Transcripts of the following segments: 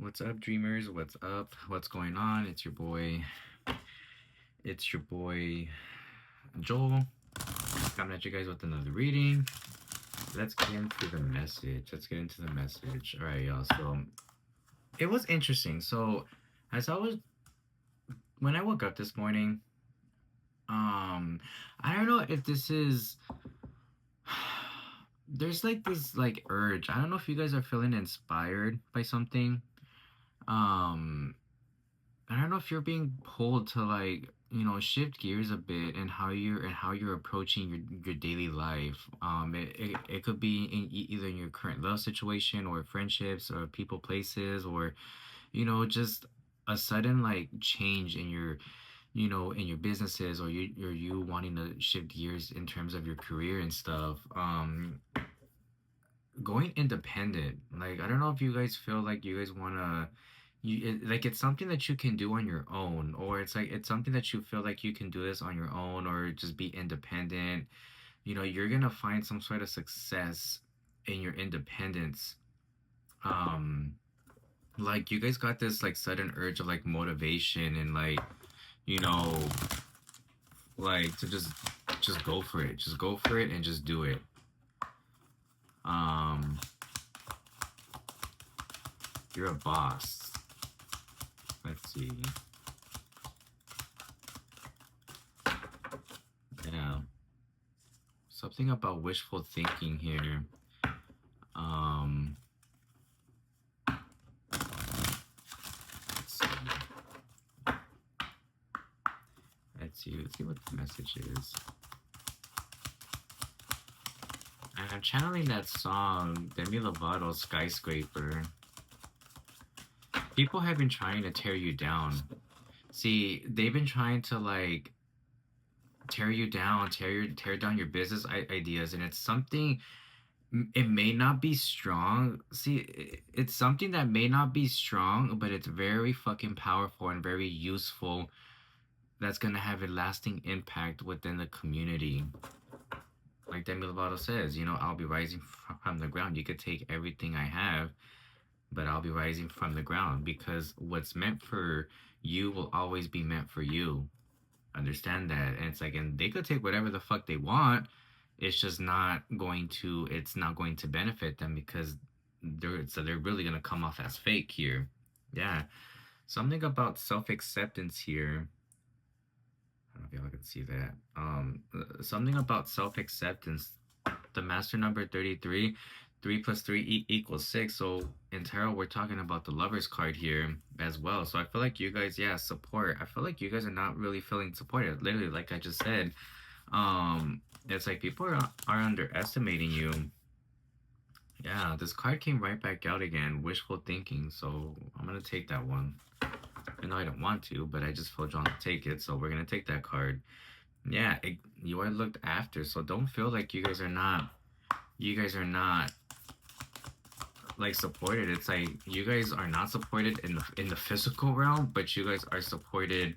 What's up, dreamers? What's up? What's going on? It's your boy Joel, coming at you guys with another reading. Let's get into the message. All right, y'all. So it was interesting. So as I was when I woke up this morning, um, I don't know if this is there's like this like urge. I don't know if you guys are feeling inspired by something. Um, I don't know if you're being pulled to like shift gears a bit and how you're approaching your daily life. It could be in either in your current love situation or friendships or people, places, or just a sudden like change in your in your businesses, or you wanting to shift gears in terms of your career and stuff. Going independent. Like, I don't know if you guys feel like you guys want to like it's something that you can do on your own, or it's like it's something that you feel like you can do this on your own, or just be independent. You're gonna find some sort of success in your independence. um like you guys got this like sudden urge of like motivation and like you know like to just go for it, and just do it. um you're a boss. Let's see. Yeah, something about wishful thinking here. Um, let's see. Let's see what the message is. I'm channeling that song, Demi Lovato's Skyscraper. People have been trying to tear you down. See, they've been trying to like tear you down, tear down your business ideas, and it's something. It may not be strong. See, it's something that may not be strong, but it's very fucking powerful and very useful. That's gonna have a lasting impact within the community. Like Demi Lovato says, I'll be rising from the ground. You could take everything I have, but I'll be rising from the ground, because what's meant for you will always be meant for you. Understand that. And it's like, and they could take whatever the fuck they want. It's not going to benefit them, because they're really gonna come off as fake here. Yeah. Something about self-acceptance here. I don't know if y'all can see that. Something about self-acceptance. The master number 33, 3 plus 3 equals 6. So in tarot, we're talking about the Lovers card here as well. So I feel like you guys, yeah, support. I feel like you guys are not really feeling supported. Literally, like I just said, it's like people are underestimating you. Yeah, this card came right back out again, wishful thinking. So I'm gonna take that one. I know I don't want to, but I just feel drawn to take it. So we're gonna take that card. Yeah, you are looked after. So don't feel like you guys are not like supported. It's like you guys are not supported in the physical realm, but you guys are supported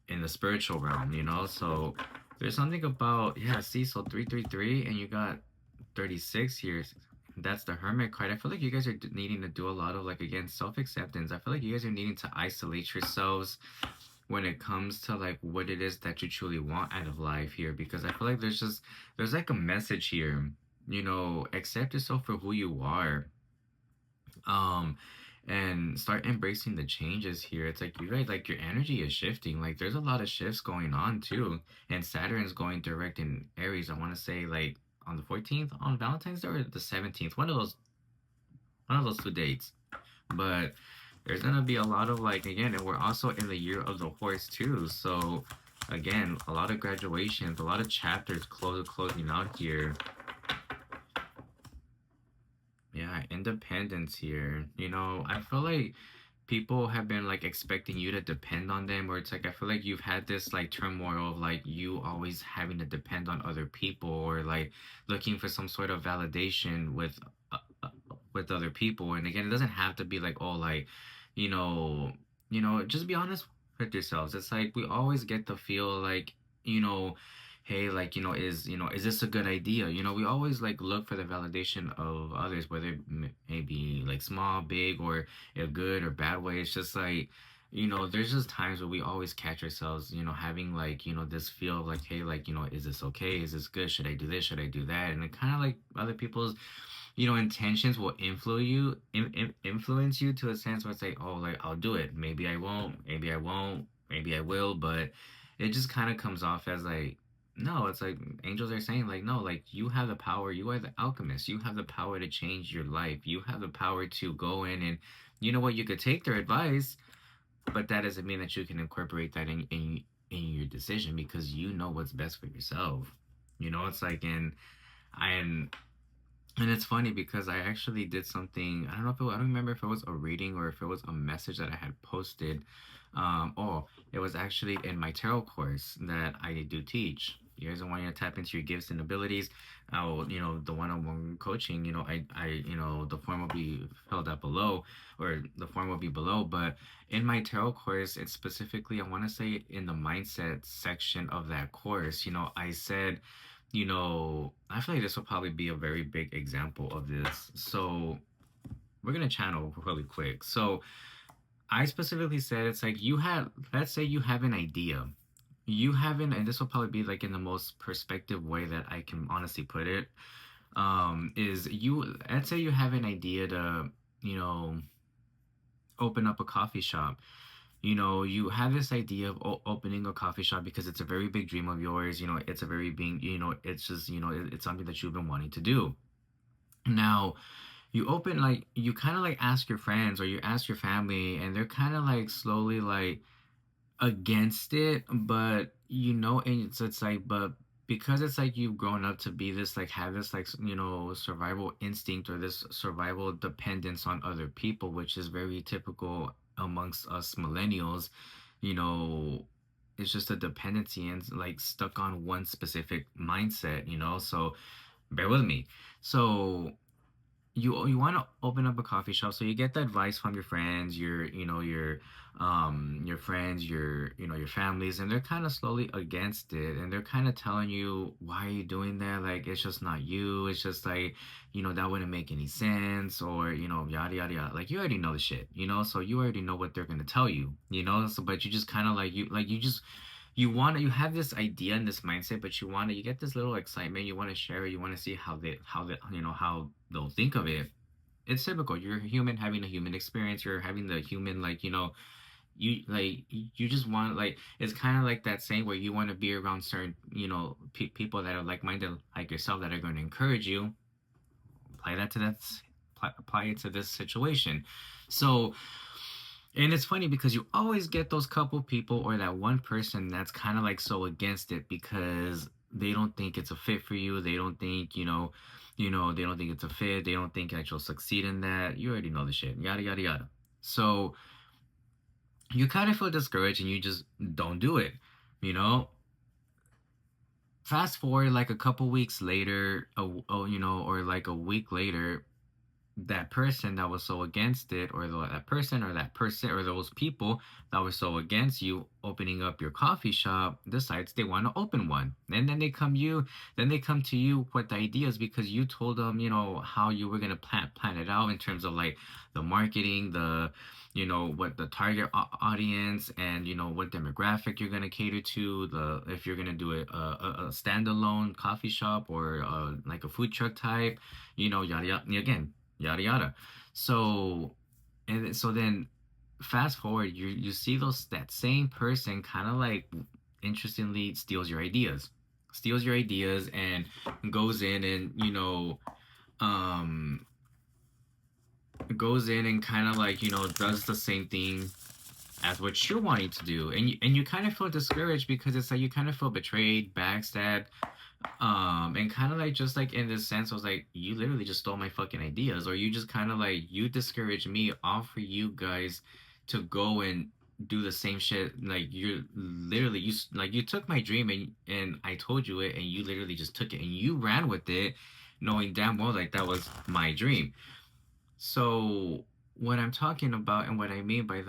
in the spiritual realm. So there's something about, yeah, see, so 333, and you got 36 here. That's the Hermit card. I feel like you guys are needing to do a lot of, like, again, self-acceptance. I feel like you guys are needing to isolate yourselves when it comes to like what it is that you truly want out of life here, because I feel like there's like a message here. Accept yourself for who you are. um and start embracing the changes here. It's like you guys, like, your energy is shifting. Like, there's a lot of shifts going on too, and Saturn's going direct in Aries. I want to say like on the 14th, on Valentine's Day, or the 17th, one of those two dates. But there's gonna be a lot of, like, again, and we're also in the year of the horse too. So again, a lot of graduations, a lot of chapters closing out here. Yeah, independence here. I feel like people have been like expecting you to depend on them, or it's like I feel like you've had this like turmoil of like you always having to depend on other people, or like looking for some sort of validation uh, uh, with other people. And again, it doesn't have to be like, oh, like, you know, just be honest with yourselves. It's like we always get to feel like, you know, hey, like, is this a good idea? We always like look for the validation of others, whether maybe like small, big, or a good or bad way. It's just like, there's just times where we always catch ourselves, having like, this feel of like, hey, like, is this okay? Is this good? Should I do this? Should I do that? And it kind of like other people's intentions will influence you to a sense where it's like, oh, like I'll do it. Maybe I won't. Maybe I won't. Maybe I will. But it just kind of comes off as like, no. It's like angels are saying, like, no, like you have the power. You are the alchemist. You have the power to change your life. You have the power to go in and, you know what? You could take their advice, but that doesn't mean that you can incorporate that in your decision because you know what's best for yourself. It's like and it's funny because I actually did something. I don't know if I don't remember if it was a reading or if it was a message that I had posted. It was actually in my tarot course that I do teach. You guys want to tap into your gifts and abilities. The one-on-one coaching. The form will be filled out below, or the form will be below. But in my tarot course, it's specifically, I want to say, in the mindset section of that course. I said I feel like this will probably be a very big example of this. So we're gonna channel really quick. So I specifically said it's like let's say you have an idea. You haven't, and this will probably be like in the most perspective way that I can honestly put it. Is you let's say you have an idea to, you know, open up a coffee shop. You have this idea of opening a coffee shop because it's a very big dream of yours. It's a very big, it's just, it's something that you've been wanting to do. Now, you kind of like ask your friends or you ask your family, and they're kind of like slowly like against it, but and it's like, but because it's like you've grown up to be this, like, have this, like, survival instinct or this survival dependence on other people, which is very typical amongst us millennials, you know, it's just a dependency and like stuck on one specific mindset, so bear with me. So you want to open up a coffee shop, so you get the advice from your friends, your friends, your families, and they're kind of slowly against it, and they're kind of telling you, why are you doing that? Like, it's just not you. It's just like, that wouldn't make any sense, or yada yada yada. Like, you already know the shit, so you already know what they're gonna tell you, so but you just kind of like you have this idea and this mindset, but you get this little excitement, you want to share it, you want to see how they'll think of it. It's typical. You're a human having a human experience. You're having the human, like, you just want, like, it's kind of like that saying where you want to be around certain, people that are like-minded like yourself, that are going to encourage you. Apply that to apply it to this situation. So, and it's funny because you always get those couple people or that one person that's kind of like so against it because they don't think it's a fit for you. They don't think, they don't think it's a fit. They don't think that you'll succeed in that. You already know the shit. Yada yada yada. So you kind of feel discouraged and you just don't do it. You know. Fast forward like a couple weeks later, or like a week later, that person that was so against it, or that person or those people that were so against you opening up your coffee shop, decides they want to open one. And then they come to you with ideas because you told them, how you were going to plan it out in terms of like the marketing, the what the target audience, and what demographic you're going to cater to, the if you're going to do a standalone coffee shop, or like a food truck type, yada yada again, yada yada. So, and so then fast forward, you see that same person kind of like interestingly steals your ideas and goes in and um goes in and kind of like does the same thing as what you're wanting to do, and you kind of feel discouraged because it's like you kind of feel betrayed, backstabbed, and kind of like, just like in this sense, I was like, you literally just stole my fucking ideas, or you just kind of like, you discouraged me, offer you guys to go and do the same shit. Like, you're literally, you took my dream, and I told you it, and you literally just took it and you ran with it, knowing damn well like that was my dream. So what I'm talking about and what I mean by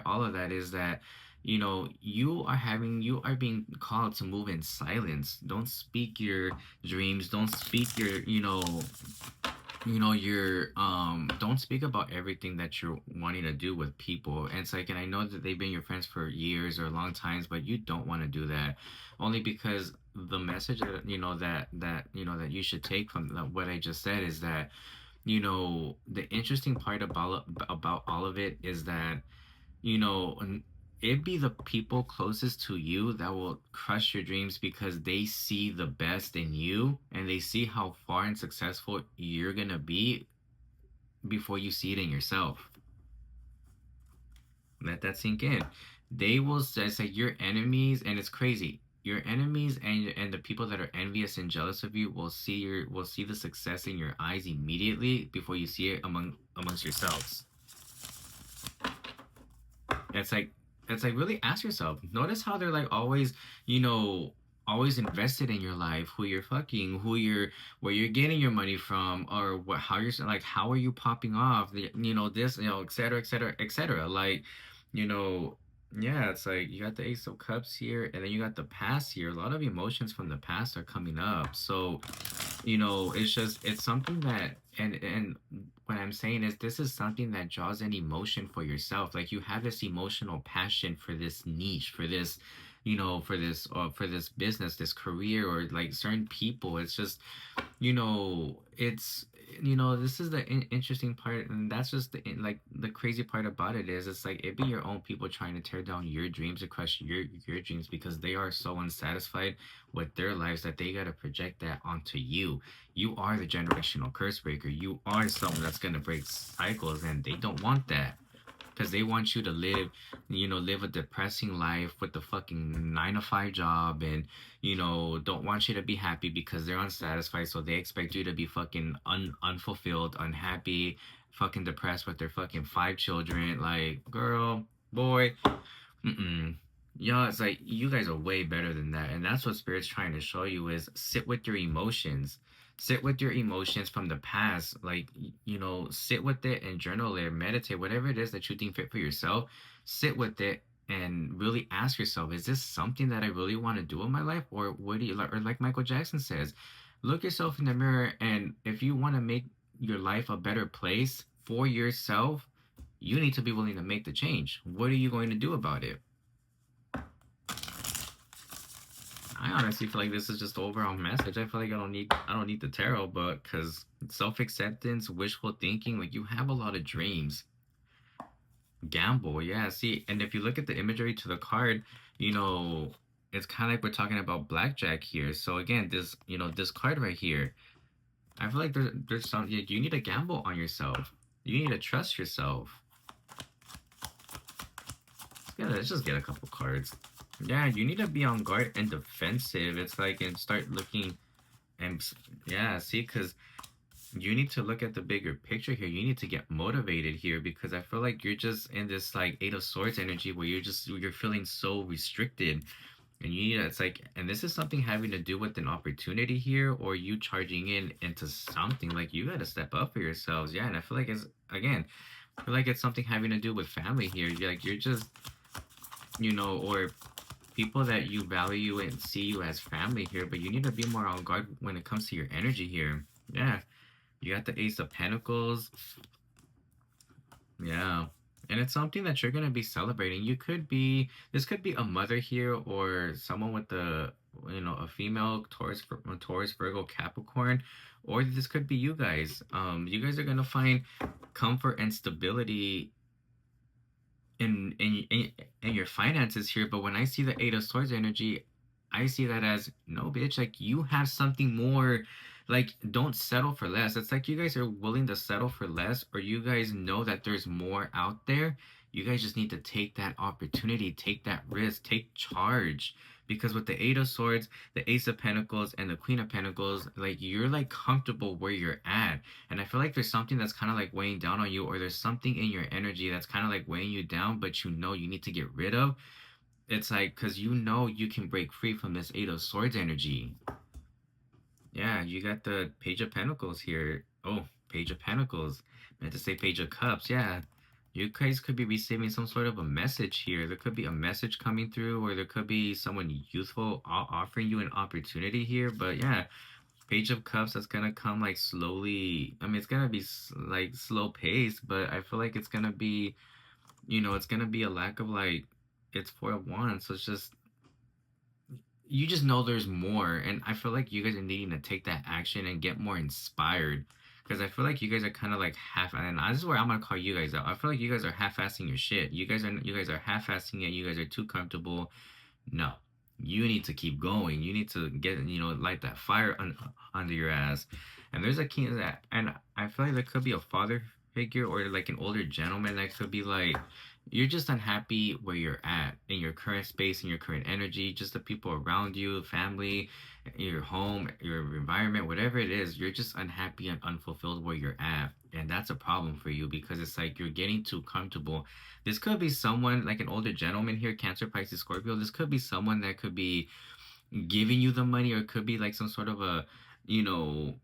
all of that is that you are being called to move in silence. Don't speak your dreams. Don't speak your, your don't speak about everything that you're wanting to do with people. And it's like, and I know that they've been your friends for years or long times, but you don't want to do that, only because the message that that you should take from what I just said is that, the interesting part about all of it is that, it'd be the people closest to you that will crush your dreams because they see the best in you and they see how far and successful you're gonna be before you see it in yourself. Let that sink in. They will say your enemies, and it's crazy. Your enemies and the people that are envious and jealous of you will see the success in your eyes immediately before you see it amongst yourselves. It's like really ask yourself. Notice how they're like always, you know, always invested in your life, who you're fucking, where you're getting your money from, or what how you're like how are you popping off, this, et cetera, et cetera, et cetera. Like, you know, yeah, it's like you got the Ace of Cups here, and then you got the past here. A lot of emotions from the past are coming up. So, it's something that, and what I'm saying is this is something that draws an emotion for yourself. Like you have this emotional passion for this niche, for this, for this business, this career, or like certain people. It's just, it's, this is the interesting part, and that's just like the crazy part about it is it's like it be your own people trying to tear down your dreams and crush your dreams because they are so unsatisfied with their lives that they got to project that onto you. You are the generational curse breaker. You are someone that's going to break cycles, and they don't want that because they want you to live, live a depressing life with the fucking 9 to 5 job, and don't want you to be happy because they're unsatisfied. So they expect you to be fucking unfulfilled, unhappy, fucking depressed with their fucking 5 children. Like, girl, boy, mm-mm. Yeah, it's like you guys are way better than that. And that's what Spirit's trying to show you is sit with your emotions. Sit with your emotions from the past. Like, sit with it and journal it, meditate, whatever it is that you think fit for yourself. Sit with it and really ask yourself, is this something that I really want to do in my life? Or what do you like? Or like Michael Jackson says, look yourself in the mirror. And if you want to make your life a better place for yourself, you need to be willing to make the change. What are you going to do about it? I honestly feel like this is just the overall message. I feel like I don't need the tarot, but because self acceptance, wishful thinking, like you have a lot of dreams. Gamble, yeah. See, and if you look at the imagery to the card, you know, it's kind of like we're talking about blackjack here. So again, this card right here, I feel like there's some you need to gamble on yourself. You need to trust yourself. Yeah, let's just get a couple cards. Yeah, you need to be on guard and defensive. It's like and start looking and yeah, see, because you need to look at the bigger picture here. You need to get motivated here because I feel like you're just in this like Eight of Swords energy where you're feeling so restricted. And you need it's like and this is something having to do with an opportunity here or you charging in into something like you got to step up for yourselves. Yeah, and I feel like it's again, I feel like it's something having to do with family here. You're just or people that you value and see you as family here, but you need to be more on guard when it comes to your energy here. Yeah. You got the Ace of Pentacles. Yeah. And it's something that you're going to be celebrating. This could be a mother here or someone with a female Taurus, Virgo, Capricorn, or this could be you guys. You guys are going to find comfort and stability in your finances here, but when I see the Eight of Swords energy, I see that as no, bitch, like you have something more. Like, don't settle for less. It's like you guys are willing to settle for less, or you guys know that there's more out there. You guys just need to take that opportunity, take that risk, take charge. Because with the Eight of Swords, the Ace of Pentacles, and the Queen of Pentacles, like you're like comfortable where you're at. And I feel like there's something that's kind of like weighing down on you, or there's something in your energy that's kind of like weighing you down, but you need to get rid of. It's like, because you can break free from this Eight of Swords energy. Yeah, you got the Page of Pentacles here. Oh, Page of Pentacles. I meant to say Page of Cups. Yeah. You guys could be receiving some sort of a message here. There could be a message coming through, or there could be someone youthful offering you an opportunity here. But yeah, Page of Cups, that's gonna come like slowly. I mean, it's gonna be like slow pace, but I feel like it's gonna be, it's gonna be a lack of like, it's 4 of Wands, so it's just, you just know there's more, and I feel like you guys are needing to take that action and get more inspired, because I feel like you guys are kind of like half, and this is where I'm gonna call you guys out. I feel like you guys are half-assing your shit. You guys are half-assing it. You guys are too comfortable. No, you need to keep going. You need to get, light that fire under your ass. And there's a king that, and I feel like there could be a father figure or like an older gentleman that could be like, you're just unhappy where you're at in your current space, in your current energy, just the people around you, family, your home, your environment, whatever it is, you're just unhappy and unfulfilled where you're at. And that's a problem for you because it's like you're getting too comfortable. This could be someone like an older gentleman here, Cancer, Pisces, Scorpio. This could be someone that could be giving you the money, or it could be like some sort of a, you know,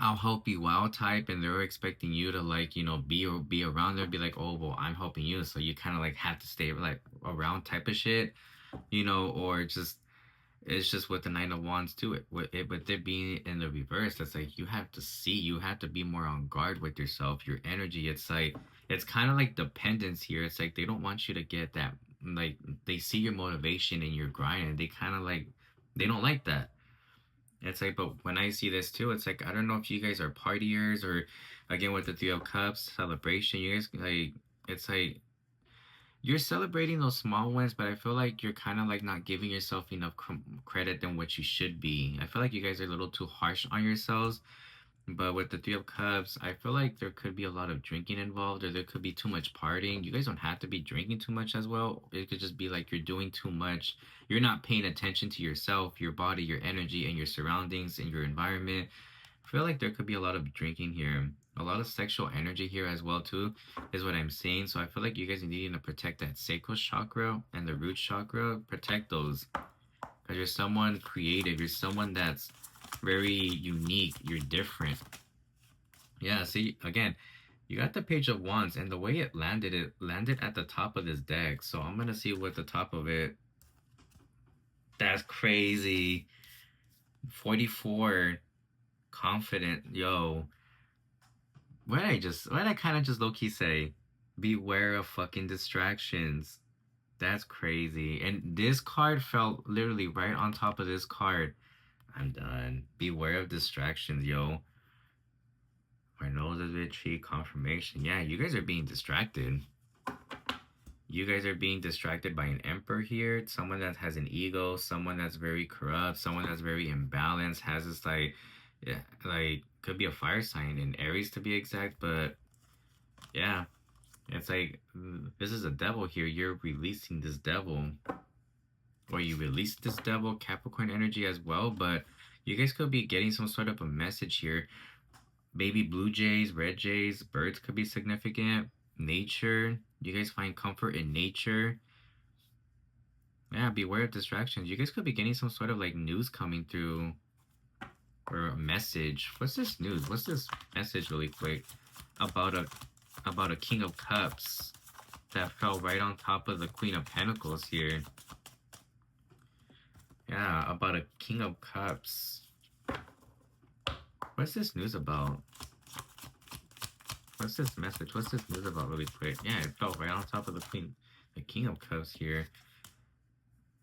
I'll help you out type, and they're expecting you to like, be around there, be like, oh well, I'm helping you, so you kind of like have to stay like around type of shit, or just it's just with the Nine of Wands too. With it being in the reverse, it's like you have to be more on guard with yourself, your energy. It's like it's kind of like dependence here. It's like they don't want you to get that, like they see your motivation and your grind, and they kind of like they don't like that. It's like, but when I see this too, it's like I don't know if you guys are partiers or, again with the Three of Cups celebration, you guys like it's like you're celebrating those small wins, but I feel like you're kind of like not giving yourself enough credit than what you should be. I feel like you guys are a little too harsh on yourselves. But with the Three of Cups, I feel like there could be a lot of drinking involved, or there could be too much partying. You guys don't have to be drinking too much as well. It could just be like you're doing too much. You're not paying attention to yourself, your body, your energy, and your surroundings and your environment. I feel like there could be a lot of drinking here, a lot of sexual energy here as well too, is what I'm saying. So I feel like you guys are needing to protect that sacral chakra and the root chakra. Protect those, because you're someone creative. You're someone that's very unique. You're different. Yeah, see, again, you got the Page of Wands, and the way it landed at the top of this deck. So I'm gonna see what the top of it. That's crazy. 44, confident. Yo, what did I kind of just low key say? Beware of fucking distractions. That's crazy. And this card fell literally right on top of this card. I'm done. Beware of distractions, yo. My nose is itchy. Confirmation. Yeah, you guys are being distracted. You guys are being distracted by an emperor here. Someone that has an ego. Someone that's very corrupt. Someone that's very imbalanced. Has this like, yeah, like could be a fire sign in Aries to be exact. But yeah, it's like this is a devil here. You're releasing this devil, or you release this devil, Capricorn energy as well. But you guys could be getting some sort of a message here. Baby blue jays, red jays, birds could be significant. Nature, you guys find comfort in nature. Yeah, beware of distractions. You guys could be getting some sort of like news coming through, or a message. What's this news? What's this message really quick about a King of Cups that fell right on top of the Queen of Pentacles here. Yeah, about a King of Cups. What's this news about? What's this message? What's this news about really quick? Yeah, it fell right on top of the King of Cups here.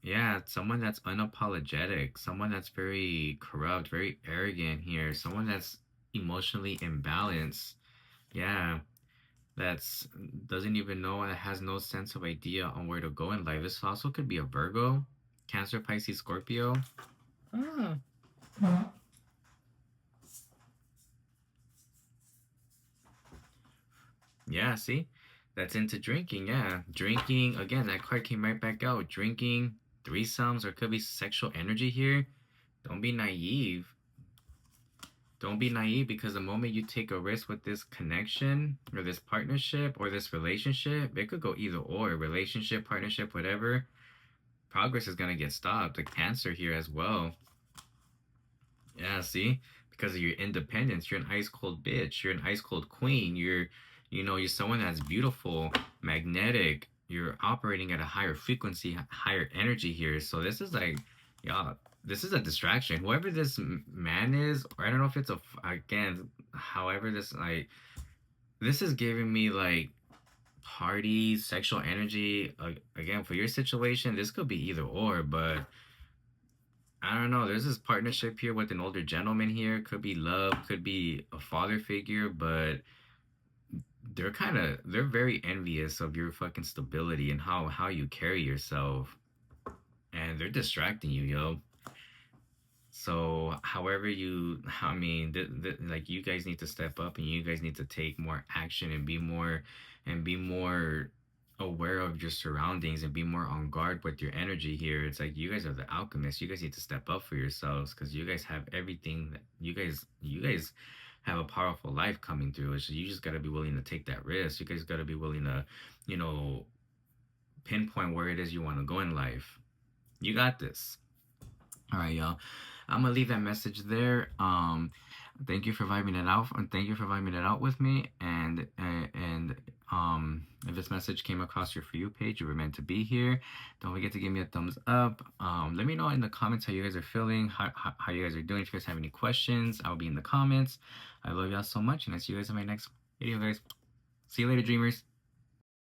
Yeah, someone that's unapologetic, someone that's very corrupt, very arrogant here, someone that's emotionally imbalanced. Yeah, that's doesn't even know, that has no sense of idea on where to go in life. This also could be a Virgo, Cancer, Pisces, Scorpio. Ah. Yeah, see? That's into drinking, yeah. Drinking, again, that card came right back out. Drinking, threesomes, or could be sexual energy here. Don't be naive. Don't be naive, because the moment you take a risk with this connection or this partnership or this relationship, it could go either or. Relationship, partnership, whatever. Progress is going to get stopped. The Cancer here as well. Yeah, see? Because of your independence, you're an ice cold bitch. You're an ice cold queen. You know, you're someone that's beautiful, magnetic. You're operating at a higher frequency, higher energy here. So this is like, yeah, this is a distraction. Whoever this man is, or I don't know if it's again, however this like, this is giving me like party, sexual energy. Again, for your situation, this could be either or, but I don't know. There's this partnership here with an older gentleman here. Could be love, could be a father figure, but they're very envious of your fucking stability and how you carry yourself, and they're distracting you, yo. So, however I mean, like you guys need to step up and you guys need to take more action and be more aware of your surroundings and be more on guard with your energy here. It's like you guys are the alchemists. You guys need to step up for yourselves because you guys have everything that you guys have a powerful life coming through. It's just, you just got to be willing to take that risk. You guys got to be willing to, you know, pinpoint where it is you want to go in life. You got this. All right, y'all. I'm gonna leave that message there. Thank you for vibing it out. Thank you for vibing it out with me. And if this message came across your For You page, you were meant to be here. Don't forget to give me a thumbs up. Let me know in the comments how you guys are feeling, how you guys are doing. If you guys have any questions, I'll be in the comments. I love y'all so much, and I see you guys in my next video, guys. See you later, dreamers.